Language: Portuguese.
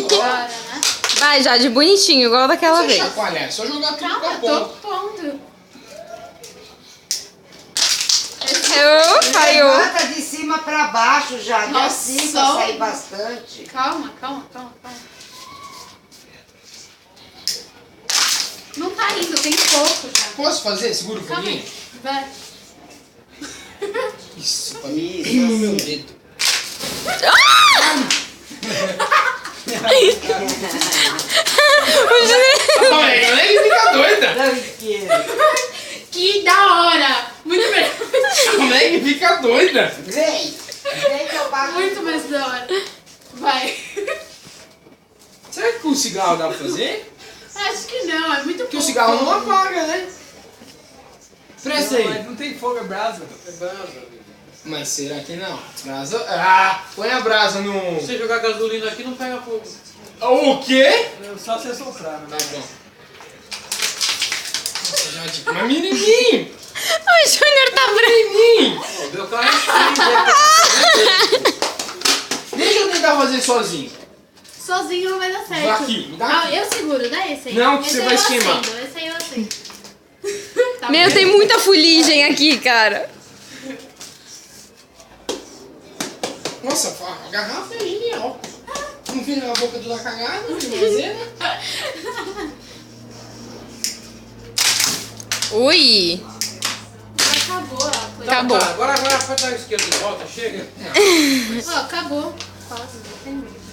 Bora, né? Vai, Jade, bonitinho, igual daquela vez. Chacoalhar, é só jogar tudo Calma, pra eu tô ponta. pondo. Falhou. Levanta de cima pra baixo já, de Nossa, assim pra só- sair bastante. Calma. Não tá indo, tem pouco já. Posso fazer? Segura o Calma foguinho. aí. Vai. Isso, pra Isso, no assim. meu dedo. Calma aí, ela nem fica doida. Que da hora. Muito melhor. A Meg fica doida. Vem que eu bato. Muito mais da hora. Vai. Será que com o cigarro dá pra fazer? Acho que não, é muito Porque pouco. o cigarro não apaga, né? Presta Não, mas aí. não tem fogo, é brasa. É brasa. Mas será que não? Brasa. Ah, põe a brasa no. Se você jogar gasolina aqui, não pega fogo. O quê? É só você soprar, Tá né? bom. Nossa, Jade, mas menininho! O Júnior tá branco. Menininho! O meu carro é Deixa eu tentar fazer sozinho. Sozinho não vai dar certo. Aqui, me dá Ah, aqui. eu seguro, dá esse aí. Não, que Esse você aí vai eu esquemar. acendo, esse aí eu acendo. Tá Meu, bom. tem muita fuligem aqui, cara. Nossa, a garrafa é genial. Não vira a boca toda cagada, não fazer, né? Ui. Acabou a coisa. Acabou. Agora faz a esquerda de volta, chega. Ó, acabou. Quase, não tem medo.